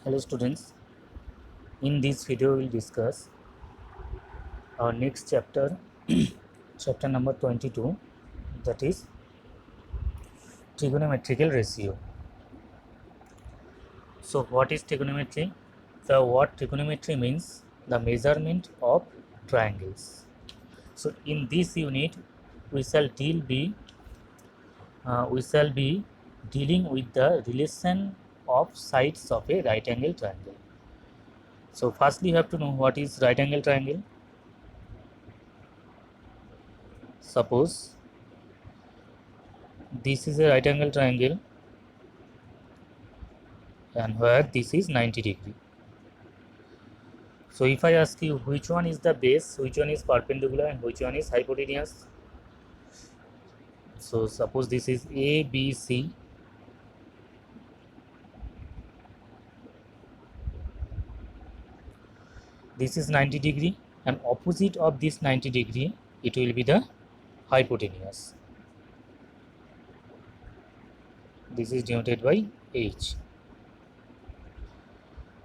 Hello students, in this video we will discuss our next chapter, chapter number 22, that is trigonometrical ratio. So what is trigonometry? So what trigonometry means? The measurement of triangles. So in this unit we shall be dealing with the relation of sides of a right angle triangle. So firstly you have to know what is right angle triangle. Suppose this is a right angle triangle and where this is 90 degree. So if I ask you which one is the base, which one is perpendicular and which one is hypotenuse. So suppose this is A, B, C. This is 90 degree and opposite of this 90 degree it will be the hypotenuse. This is denoted by H.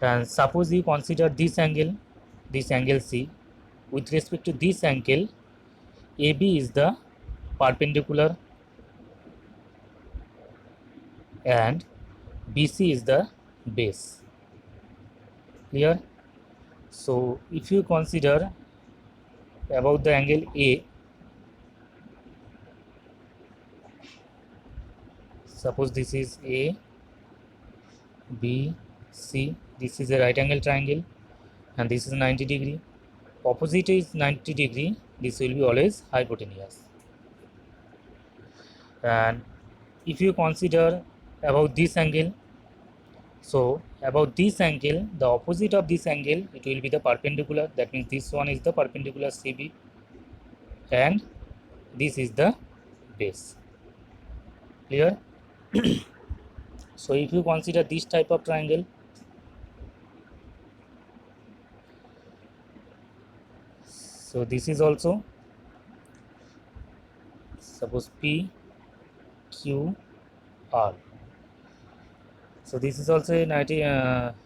And suppose you consider this angle C. With respect to this angle, AB is the perpendicular and BC is the base. Clear? So if you consider about the angle A, suppose this is A, B, C, this is a right angle triangle and this is 90 degree. Opposite is 90 degree, this will be always hypotenuse. And if you consider about this angle, so about this angle, the opposite of this angle, it will be the perpendicular. That means this one is the perpendicular CB and this is the base. Clear? So if you consider this type of triangle, so this is also, suppose P, Q, R. So this is also a 90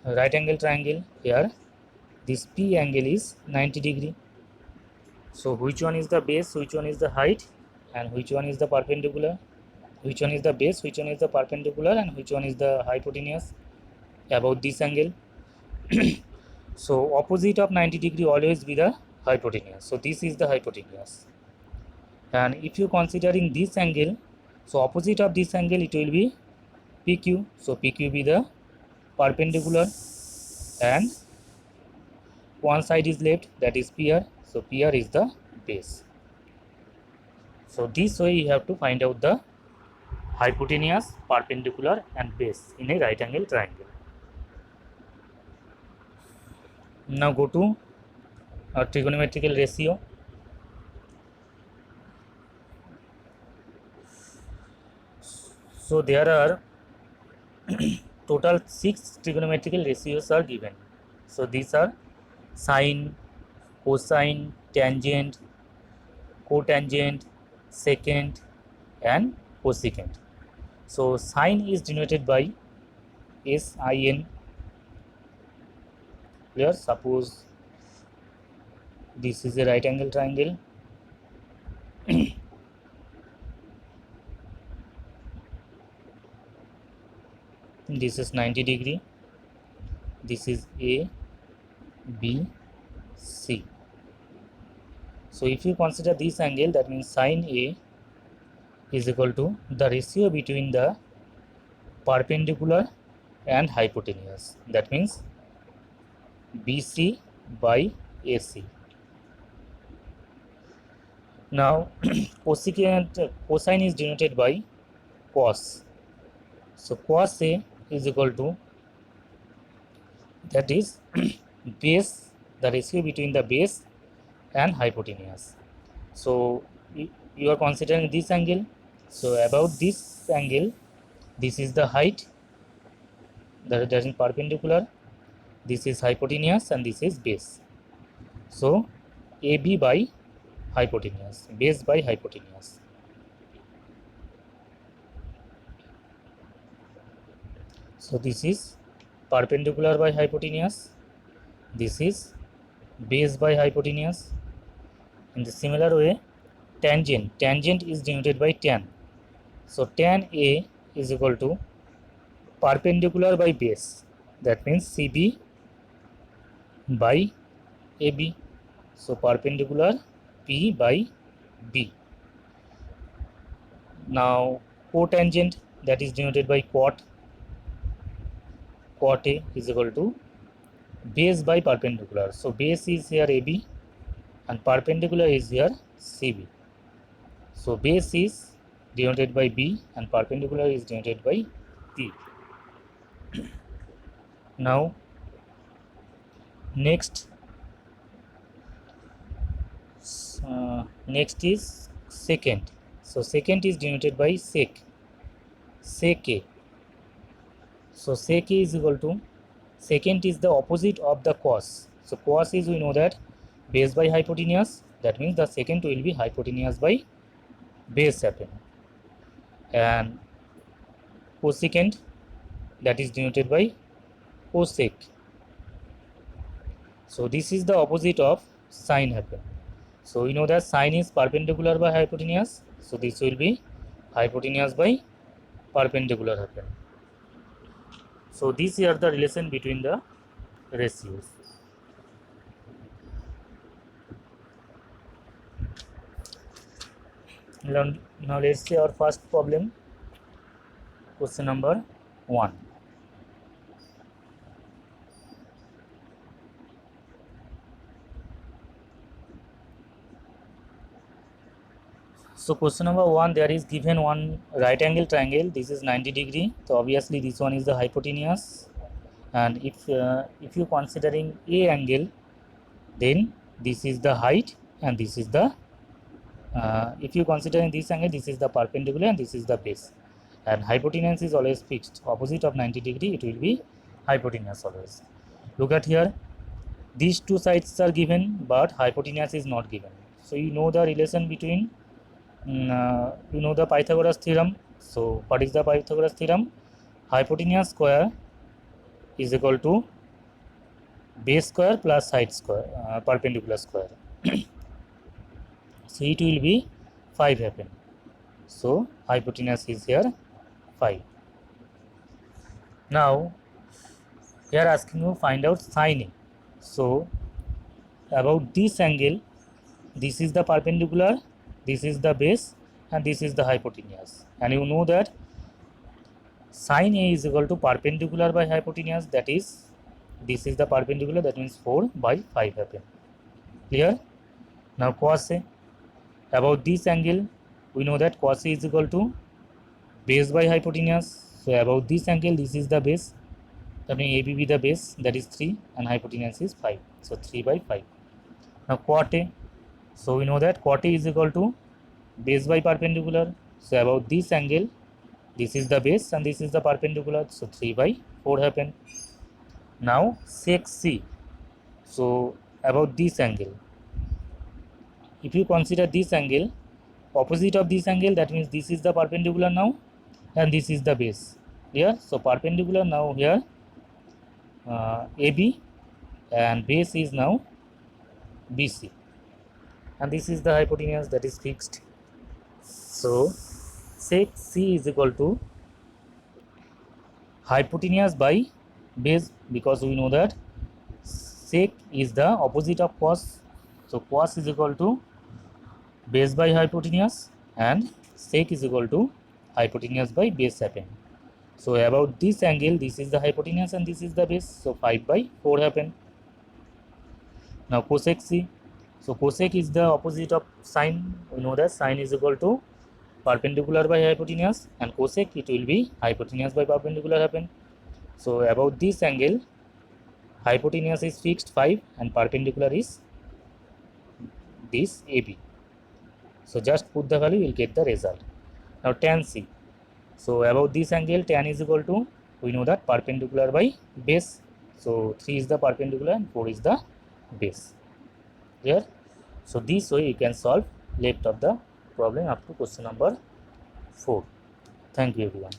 right angle triangle. Here this P angle is 90 degree. So which one is the base, which one is the height, and which one is the perpendicular, which one is the base, which one is the perpendicular, and which one is the hypotenuse about this angle. So opposite of 90 degree always be the hypotenuse. So this is the hypotenuse. And if you considering this angle, so opposite of this angle it will be PQ. So PQ be the perpendicular and one side is left, that is PR. So PR is the base. So this way you have to find out the hypotenuse, perpendicular and base in a right angle triangle. Now go to our trigonometrical ratio. So there are total 6 trigonometrical ratios are given. So these are sine, cosine, tangent, cotangent, secant and cosecant. So sine is denoted by sin. Clear? Suppose this is a right angle triangle. This is 90 degree. This is A, B, C. So if you consider this angle, that means sine A is equal to the ratio between the perpendicular and hypotenuse. That means BC by AC. Now cosine is denoted by cos. So cos A is equal to, that is base, the ratio between the base and hypotenuse. So you are considering this angle. So about this angle, this is the height, that is perpendicular, this is hypotenuse and this is base. So AB by hypotenuse, base by hypotenuse. So this is perpendicular by hypotenuse, this is base by hypotenuse. In the similar way, tangent is denoted by tan. So tan A is equal to perpendicular by base, that means CB by AB. So perpendicular P by B. Now cotangent, that is denoted by cot A is equal to base by perpendicular. So base is here AB and perpendicular is here CB. So base is denoted by B and perpendicular is denoted by P. Now next is secant. So secant is denoted by sec A. So sec A is equal to, secant is the opposite of the cos. So cos is, we know that, base by hypotenuse, that means the secant will be hypotenuse by base happen. And cosecant, that is denoted by cosec. So this is the opposite of sine happen. So we know that sine is perpendicular by hypotenuse, so this will be hypotenuse by perpendicular happen. So these are the relation between the ratios. Now let's see our first problem, question number 1. So question number 1, there is given one right angle triangle. This is 90 degree. So obviously this one is the hypotenuse, and if you considering a angle, then this is the height and this is the if you considering this angle, this is the perpendicular and this is the base. And hypotenuse is always fixed, opposite of 90 degree it will be hypotenuse always. Look at here, these two sides are given but hypotenuse is not given. So you know the relation between you know the Pythagoras theorem. So what is the Pythagoras theorem? Hypotenuse square is equal to base square plus height square, perpendicular square. So it will be 5 happen. So hypotenuse is here 5. Now they are asking you find out sine A. So about this angle, this is the perpendicular, this is the base and this is the hypotenuse. And you know that sine A is equal to perpendicular by hypotenuse, that is this is the perpendicular, that means 4 by 5 happen. Clear? Now cos A, about this angle we know that cos A is equal to base by hypotenuse. So about this angle, this is the base, that means AB be the base, that is 3 and hypotenuse is 5. So 3 by 5. Now cot A, so we know that cot A is equal to base by perpendicular. So about this angle, this is the base and this is the perpendicular, so 3 by 4 happen. Now sec C, so about this angle, if you consider this angle, opposite of this angle, that means this is the perpendicular now and this is the base here. So perpendicular now here AB and base is now BC, and this is the hypotenuse, that is fixed. So sec C is equal to hypotenuse by base, because we know that sec is the opposite of cos. So cos is equal to base by hypotenuse and sec is equal to hypotenuse by base happen. So about this angle, this is the hypotenuse and this is the base, so 5 by 4 happen. Now cosec C, so cosec is the opposite of sine. We know that sine is equal to perpendicular by hypotenuse and cosec it will be hypotenuse by perpendicular happen. So about this angle, hypotenuse is fixed 5 and perpendicular is this AB. So just put the value, you will get the result. Now tan C, so about this angle, tan is equal to, we know that perpendicular by base. So 3 is the perpendicular and 4 is the base. Clear? So this way you can solve left of the problem up to question number 4. Thank you everyone.